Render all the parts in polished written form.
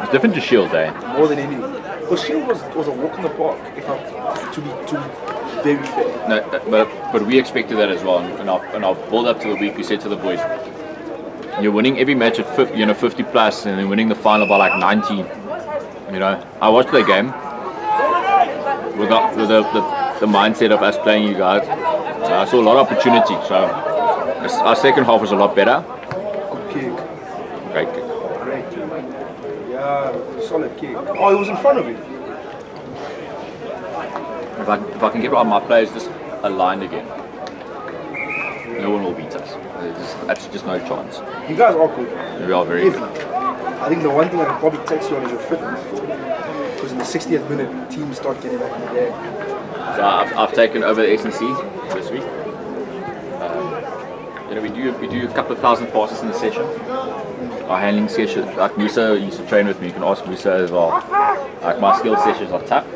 It's different to Shield, eh? More than anything. Because Shield was a walk in the park, to be very fair. No, but we expected that as well. And our build up to the week, we said to the boys, you're winning every match at 50 plus, and then winning the final by like 19. I watched the game with the mindset of us playing you guys. So I saw a lot of opportunity. So our second half was a lot better. Good kick. Great kick. Great kick. Yeah, solid kick. Oh, he was in front of him. If I can get all my players just aligned again, no one will beat us. There's actually just no chance. You guys are good. We are very good. I think the one thing I can probably text you on is your fitness. Because in the 60th minute, teams start getting back in the game. So I've taken over the S&C this week. We do a couple of thousand passes in the session. Our handling session, like Musa used to train with me. You can ask Musa as well. Like my skill sessions are tough.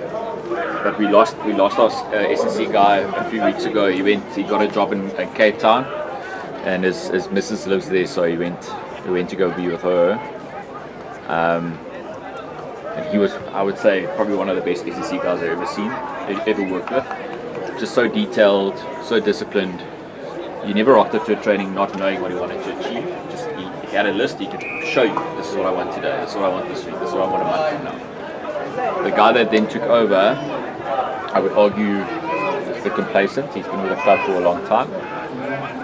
But we lost our S&C guy a few weeks ago. He got a job in Cape Town, and his missus lives there, so he went to go be with her. And he was, I would say, probably one of the best S&C guys I've ever seen, ever worked with. Just so detailed, so disciplined. He never rocked up to a training not knowing what he wanted to achieve. Just he had a list. He could show you, this is what I want today, this is what I want this week, this is what I want a month from now. The guy that then took over, I would argue, is a bit complacent. He's been with the club for a long time.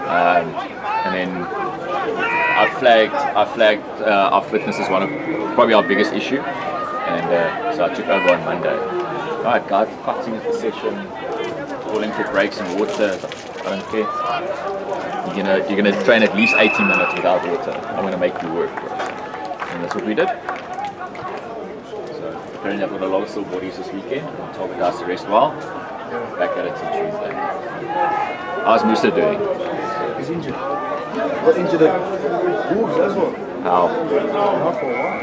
And then I flagged our fitness as one of probably our biggest issue. And so I took over on Monday. Alright guys, cutting at the session, calling for breaks and water, I don't care. You're gonna train at least 80 minutes without water. I'm gonna make you work for it. And that's what we did. So apparently I've got a lot of sore bodies this weekend. I told the guys to rest well. Back at it till Tuesday. How's Musa doing? He's injured. Got injured at Wolves as well. How? Not for a while.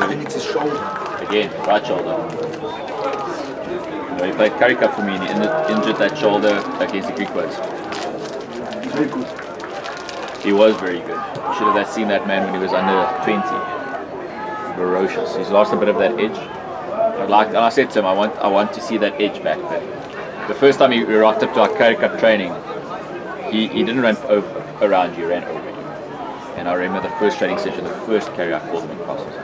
I think it's his shoulder. Again, right shoulder. He played Curry Cup for me and he injured that shoulder against the Greek Boys. He's very good. He was very good. You should have seen that man when he was under 20. Ferocious. He's lost a bit of that edge. And I said to him, I want to see that edge back there. The first time he rocked up to our Curry Cup training, he didn't run around you, he ran over you. And I remember the first training session, the first carry I called him in crosses.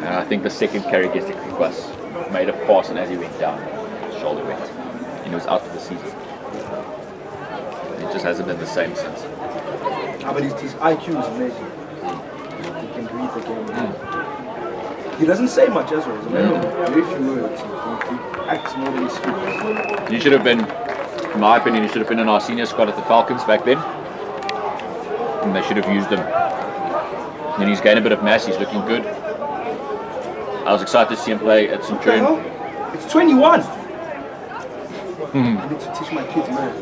And I think the second carry against the Greek was made a pass, and as he went down, his shoulder went. And he was out for the season. It just hasn't been the same since. But his IQ is amazing. He can read the game. He doesn't say much as well. He's a man of very few words. He acts more than he speaks. He should have been, in my opinion, he should have been in our senior squad at the Falcons back then. And they should have used him. And he's gained a bit of mass, he's looking good. I was excited to see him play at Centurion. It's 21! I need to teach my kids, man.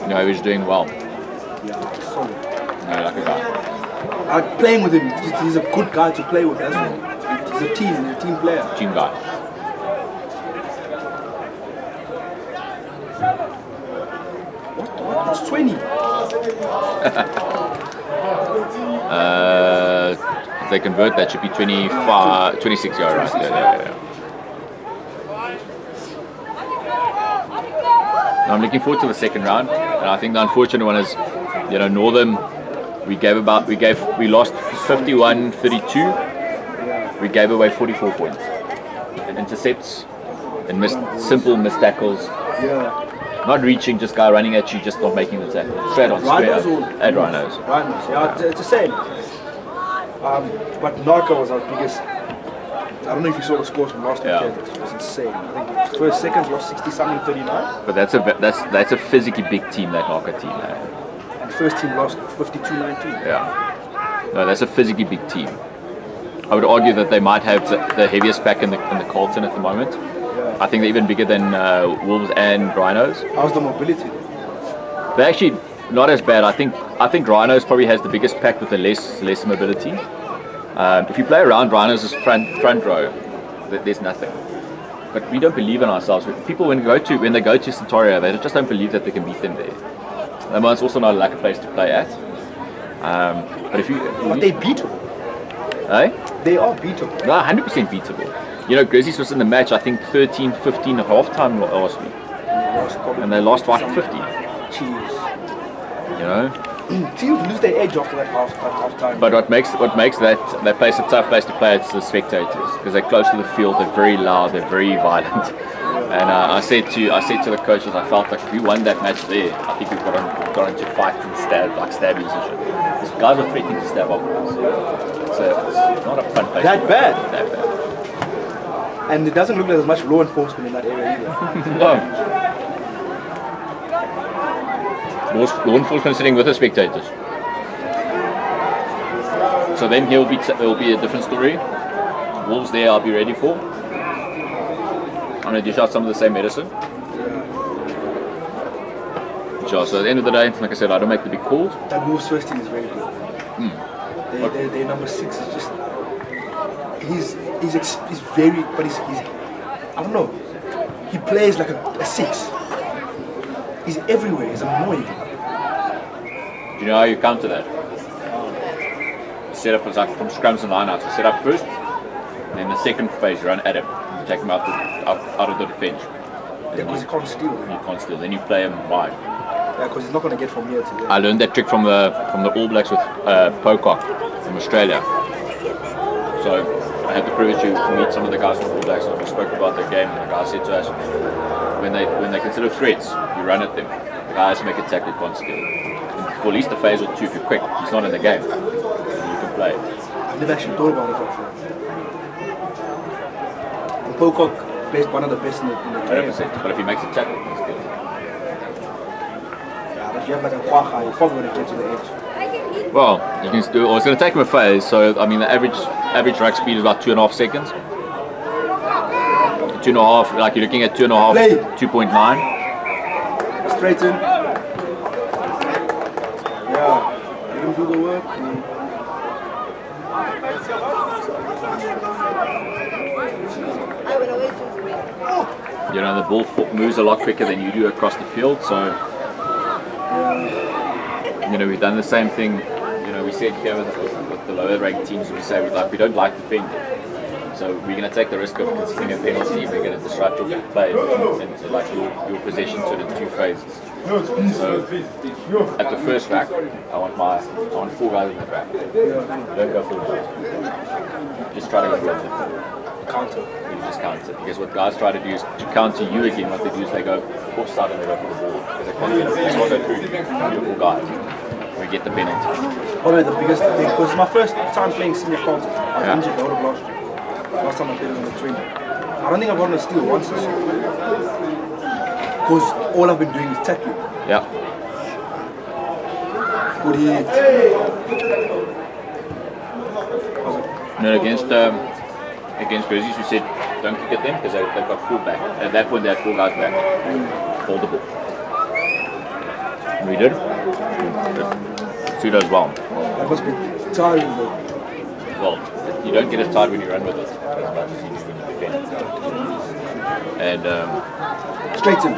No, he was doing well. Yeah, solid. No, like a guy. Playing with him, he's a good guy to play with as well. He's a team player. Team guy. What? It's 20. If they convert, that should be 25, 26 yards. Right? Yeah. I'm looking forward to the second round, and I think the unfortunate one is, Northern. We lost 51-32. We gave away 44 points. And intercepts and simple missed tackles. Yeah. Not reaching, just guy running at you, just not making the tackle. Straight on, straight up. At Rhinos. Yeah, it's the same. But Narco was our biggest. I don't know if you saw the scores from last weekend. It was insane. I think first seconds lost 60-something 39. But that's a physically big team, that Narco team. And first team lost 52-19. Yeah. No, that's a physically big team. I would argue that they might have the heaviest pack in the Carlton at the moment. Yeah. I think they're even bigger than Wolves and Rhinos. How's the mobility? They're actually not as bad. I think Rhinos probably has the biggest pack with the less mobility. If you play around Rhinos' front row, there's nothing. But we don't believe in ourselves. People when they go to Centauria, they just don't believe that they can beat them there. It's also not a lucky place to play at. But if you, But they beatable. eh? They are beatable. No, 100% beatable. You know, Grizzlies was in the match, I think 13-15 at halftime last week. And they lost by 50. Jeez. You know? Teams lose their edge after that half time. But what makes that place a tough place to play, it's the spectators, because they're close to the field, they're very loud, they're very violent. And I said to the coaches, I felt like if we won that match there, I think we've got into fight and stabbings and shit. These guys are threatening to stab up. It's not a fun place. That bad? That bad. And it doesn't look like there's much law enforcement in that area either. No. Law enforcement sitting with the spectators. So then it'll be a different story. Wolves there, I'll be ready for. I'm going to dish out some of the same medicine. Sure, so at the end of the day, like I said, I don't make the big calls. That Wolves first team is very good. Their number 6 is just... He's very... But he's I don't know. He plays like a 6. He's everywhere. He's annoying. Do you know how you counter that? Set up as like from scrums and lineouts. You set up first, and then the second phase you run at him. You take him out of the defense. Yeah, because he can't steal. You can't steal. Then you play him wide. Yeah, because he's not going to get from here to there. I learned that trick from the All Blacks with Pocock from Australia. So I had the privilege to meet some of the guys from All Blacks, and we spoke about their game. And the guy said to us, when they consider threats, you run at them. The guys make a tackle, you can't steal. For at least a phase or two, if you're quick, he's not in the game. You can play. I've never actually thought about it actually. And Pocock plays one of the best in the game. 100%. But if he makes a tackle, he's good. Yeah, but if you have like a Quaha, you're probably going to get to the edge. Well, you can do. Or it's going to take him a phase. So I mean, the average rack speed is about 2.5 seconds. 2.5, like you're looking at 2.5, 2.9. Straighten. Yeah, you can do the work. You know, the ball moves a lot quicker than you do across the field. So, you know, we've done the same thing. You know, we said here with the lower ranked teams, we say we don't like defending. So we're going to take the risk of conceding a penalty. We're going to disrupt your play into like your possession to the two phases. So at the first rack, I want 4 guys in the rack. Don't go for it. Just try to go for it. Counter. You just counter. Because what guys try to do is to counter you again. What they do is they go offside and they go for the ball because they can't go through beautiful guys. We get the penalty. Probably the biggest thing because it's my first time playing senior counter. I was injured out of last year. Last time I played was on the 20. I don't think I've gotten a steal once this year. Because all I've been doing is tackling. Yeah. Good hit. No, against Grizzlies, we said don't kick at them because they've got full back. At that point, they had 4 guys back. Hold the ball. And we did. Suit as well. That must be tiring though. Well, you don't get as tired when you run with it as much as you do when you defend. And Straighten.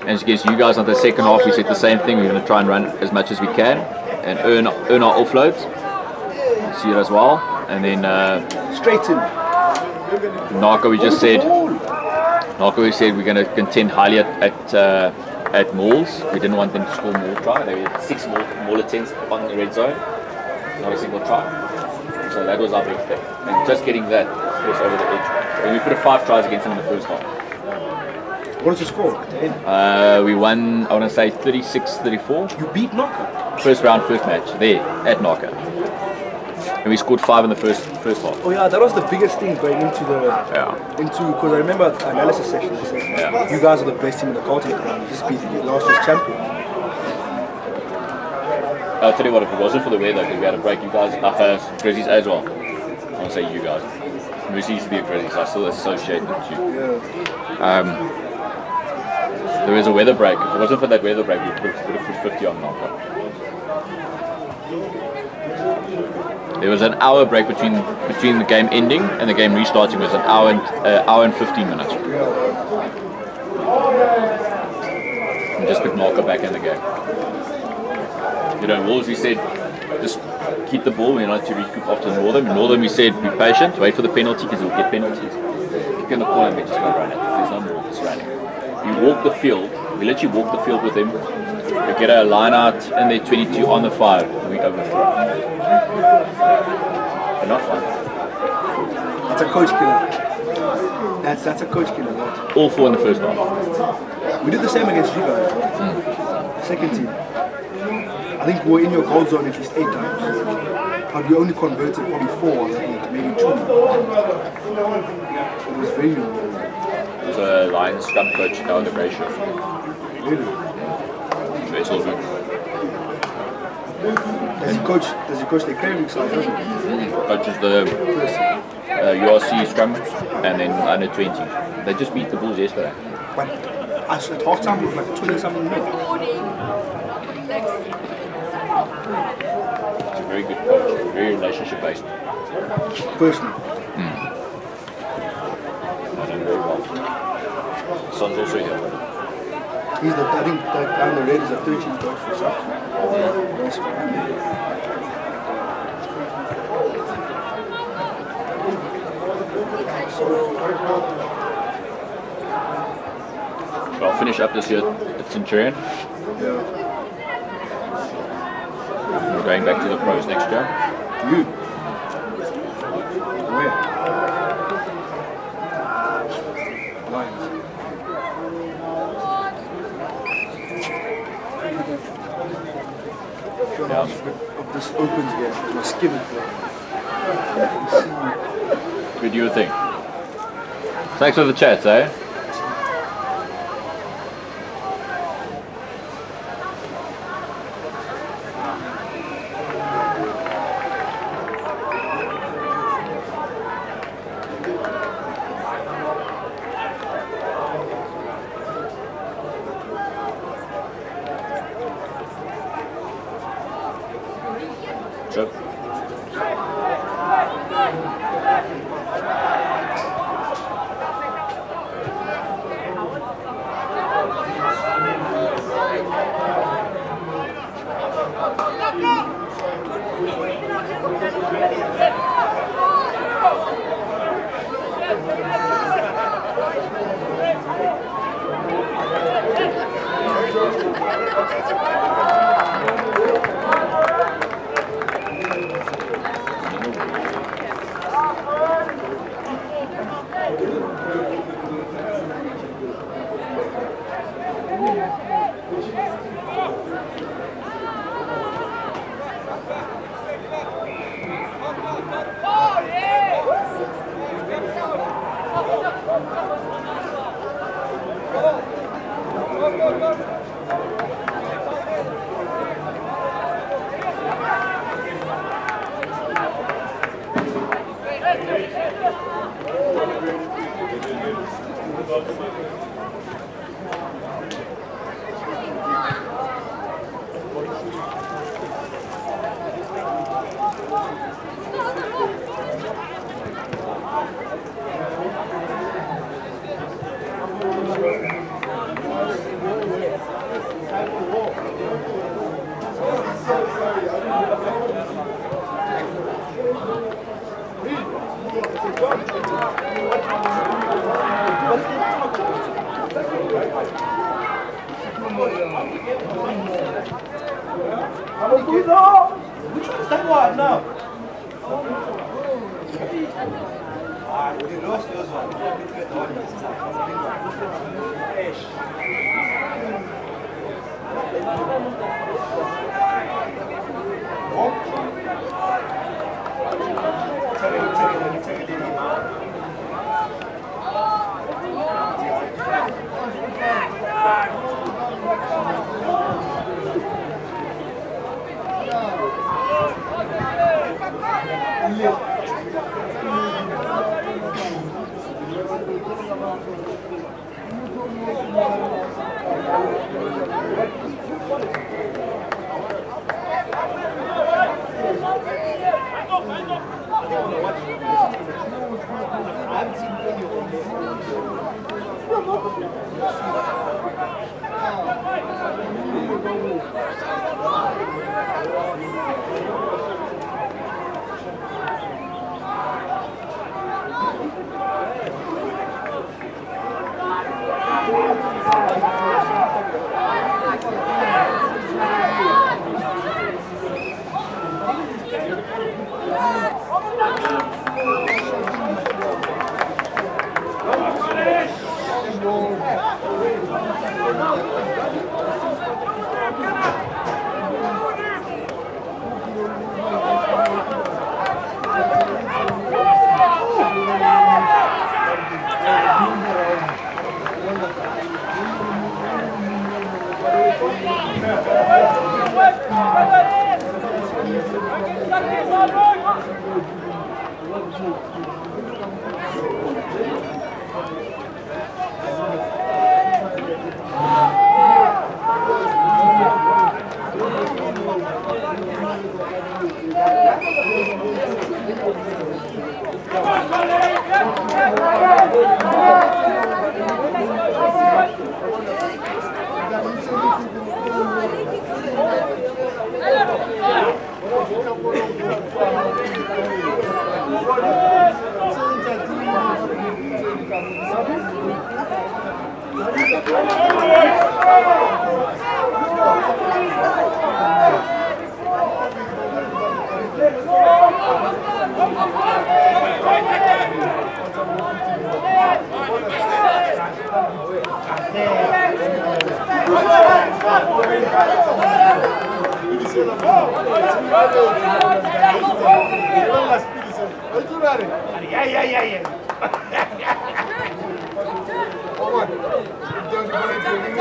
as against you guys on the second half, we said the same thing. We're going to try and run as much as we can and earn our offloads. See it as well. And then Straighten. Narco, we said we're going to contend highly at mauls. We didn't want them to score more try. They had 6 maul attempts on the red zone. Not a single try. So that was our big thing. And just getting that was over the edge. And we put 5 tries against them in the first half. What was the score at the end? We won, I want to say 36-34. You beat Naka. First match there at Naka. And we scored 5 in the first half. Oh yeah, that was the biggest thing going into because I remember the analysis session they said you guys are the best team in the continent and you just beat last year's champion. I'll tell you what, if it wasn't for the weather, because we had a break, you guys, Grizzlies as well. I won't say you guys. Mercy used to be a Grizzlies, so I still associate with you. Yeah. There was a weather break. If it wasn't for that weather break, we would have put 50 on Naka. There was an hour break between the game ending and the game restarting. Was an hour and 15 minutes. And just put Naka back in the game. You know, Wolsey said, just keep the ball, you know, to recoup after Northern. Northern, we said, be patient, wait for the penalty because he'll get penalties. You're going to call him, but just go run it. There's no more, just run it. You walk the field, we literally walk the field with him. We get a line out in there, 22 on the 5, and we overthrow. But not one. That's a coach killer. That's a coach killer, right? All 4 in the first half. We did the same against you guys. Second team. I think we were in your goal zone at least 8 times. But we only converted probably 4 of the 8, maybe 2. It was very low. It was a Lions scrum coach, Down the Ratio. Really? It's all good. Does he coach the craving side, doesn't he? Coaches the URC scrum and then under 20. They just beat the Bulls yesterday. But at half time it was like 20 something minutes. It's a very good coach, very relationship based. Personally. I know very well. Son's also here. He's I think that guy in the red is a 13 coach for subs. Nice man. I'll finish up this year at Centurion. Yeah. We're going back to the pros next year. You? Where? Lions. Yeah. If this opens here, my skin is Good you think. Thanks for the chat, eh? Sure. Which one's that one now? We lost those ones.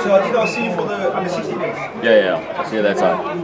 So I think I'll see you for the under 16 days. Yeah, I'll see you that side.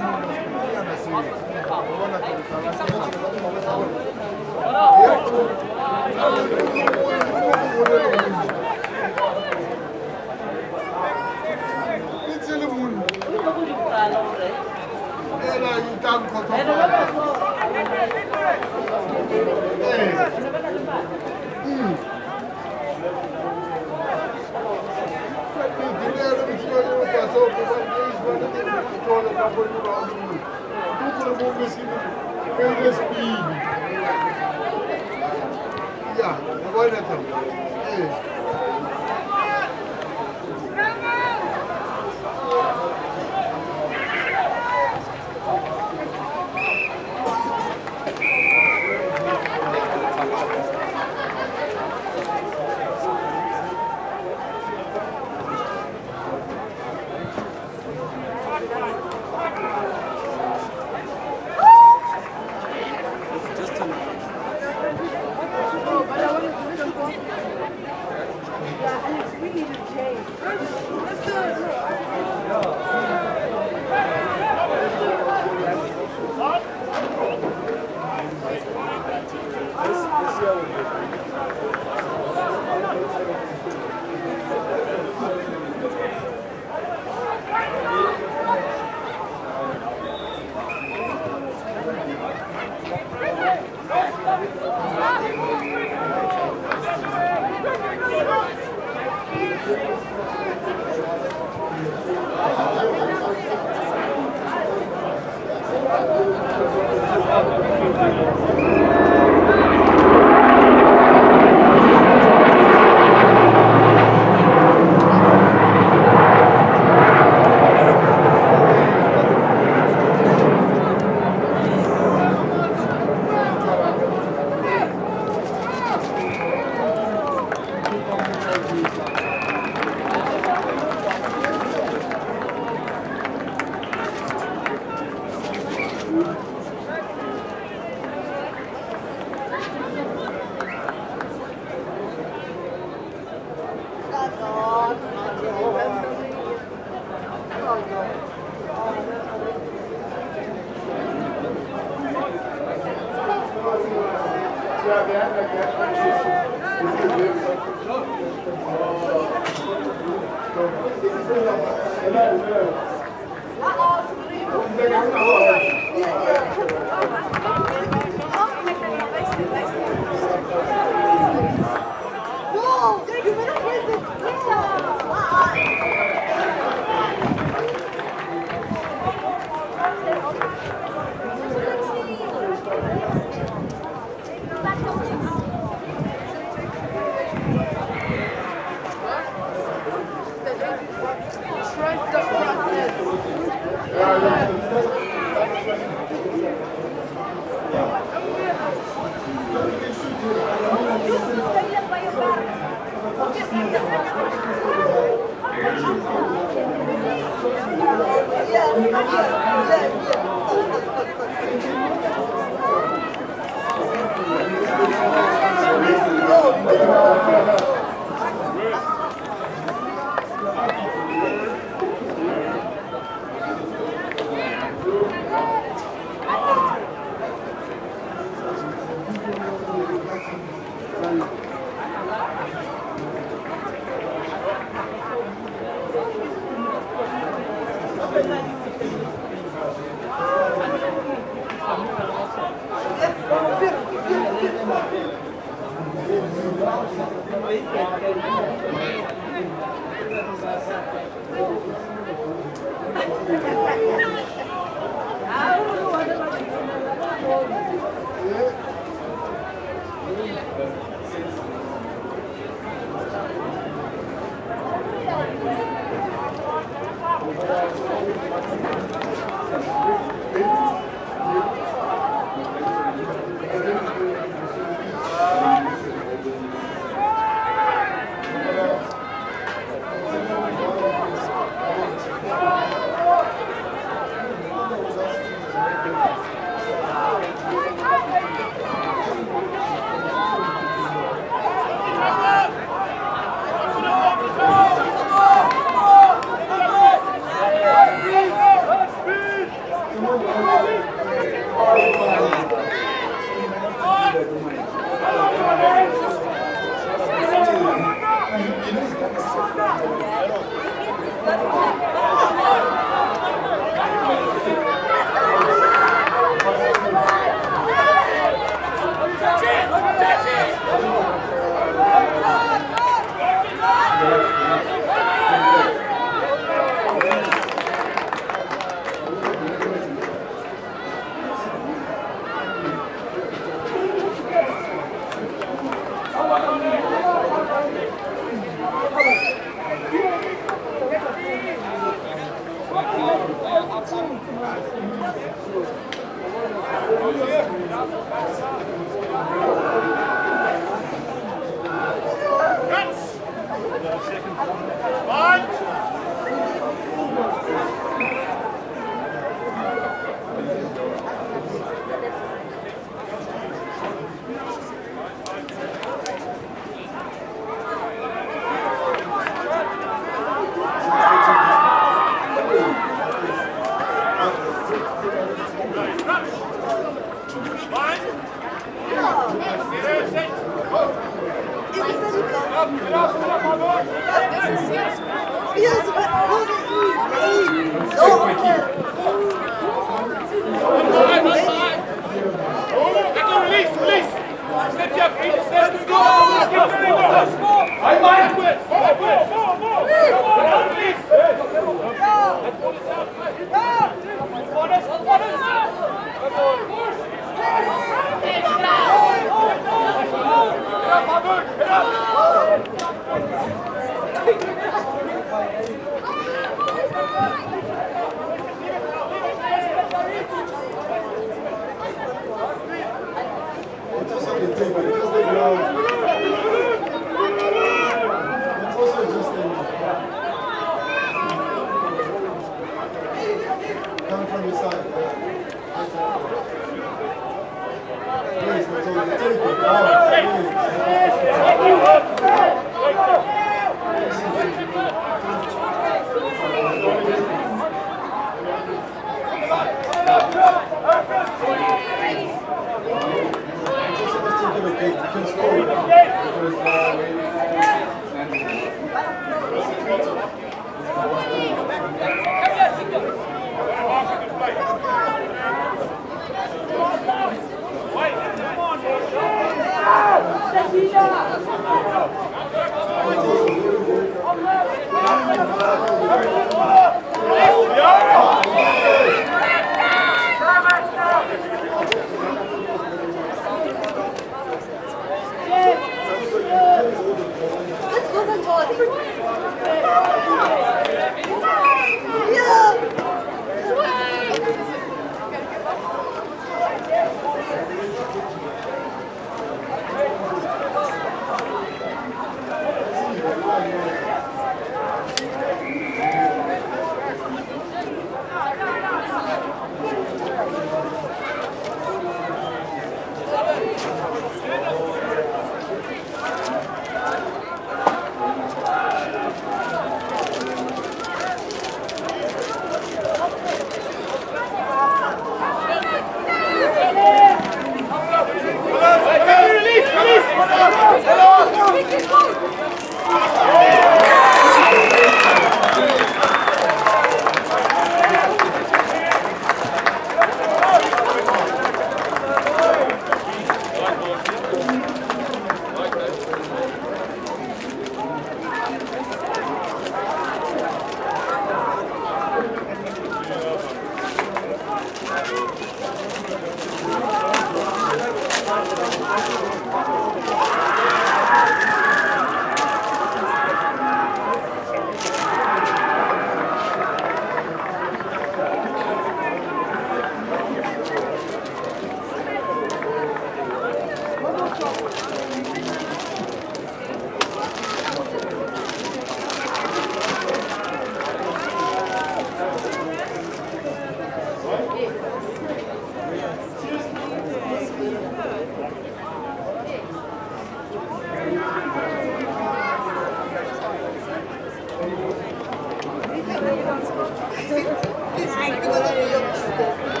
よくして